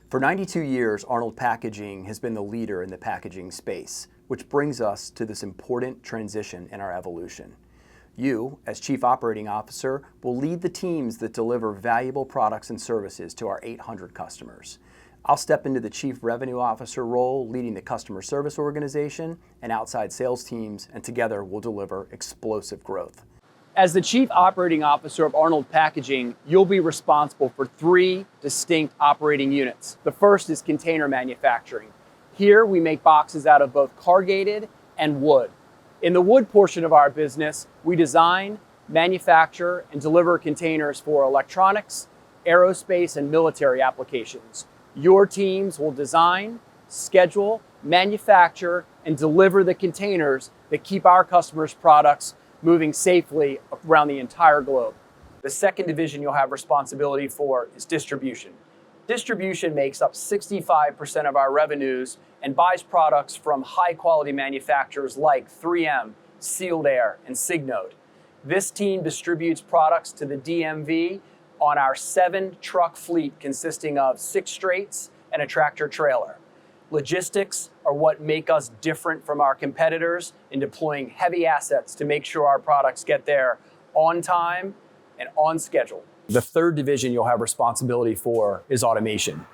For 92 years, Arnold Packaging has been the leader in the packaging space, which brings us to this important transition in our evolution. You, as Chief Operating Officer, will lead the teams that deliver valuable products and services to our 800 customers. I'll step into the Chief Revenue Officer role, leading the customer service organization and outside sales teams, and together we'll deliver explosive growth. As the Chief Operating Officer of Arnold Packaging, you'll be responsible for 3 distinct operating units. The first is container manufacturing. Here we make boxes out of both corrugated and wood. In the wood portion of our business, we design, manufacture, and deliver containers for electronics, aerospace, and military applications. Your teams will design, schedule, manufacture, and deliver the containers that keep our customers' products moving safely around the entire globe. The second division you'll have responsibility for is distribution. Distribution makes up 65% of our revenues and buys products from high-quality manufacturers like 3M, Sealed Air, and Signode. This team distributes products to the DMV on our 7-truck fleet consisting of 6 straights and a tractor trailer. Logistics are what make us different from our competitors in deploying heavy assets to make sure our products get there on time and on schedule. The third division you'll have responsibility for is automation.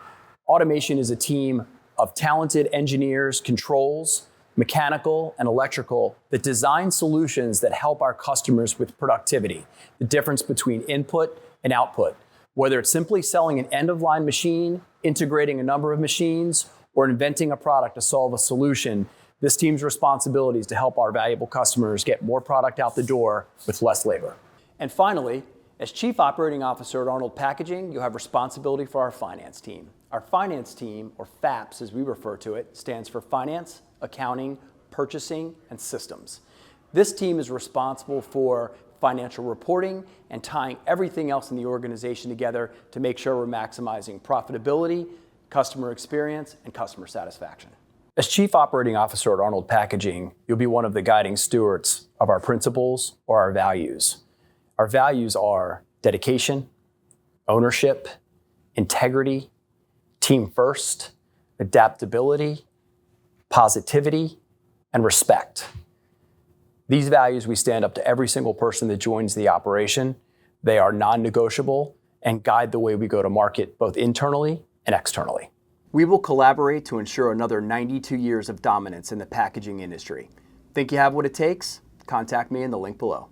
Automation is a team of talented engineers, controls, mechanical, and electrical that design solutions that help our customers with productivity, the difference between input and output. Whether it's simply selling an end-of-line machine, integrating a number of machines, or inventing a product to solve a solution, this team's responsibility is to help our valuable customers get more product out the door with less labor. And finally, as Chief Operating Officer at Arnold Packaging, you have responsibility for our finance team. Our finance team, or FAPS as we refer to it, stands for Finance, Accounting, Purchasing, and Systems. This team is responsible for financial reporting and tying everything else in the organization together to make sure we're maximizing profitability, customer experience, and customer satisfaction. As Chief Operating Officer at Arnold Packaging, you'll be one of the guiding stewards of our principles or our values. Our values are dedication, ownership, integrity, team first, adaptability, positivity, and respect. These values we stand up to every single person that joins the operation. They are non-negotiable and guide the way we go to market, both internally and externally. We will collaborate to ensure another 92 years of dominance in the packaging industry. Think you have what it takes? Contact me in the link below.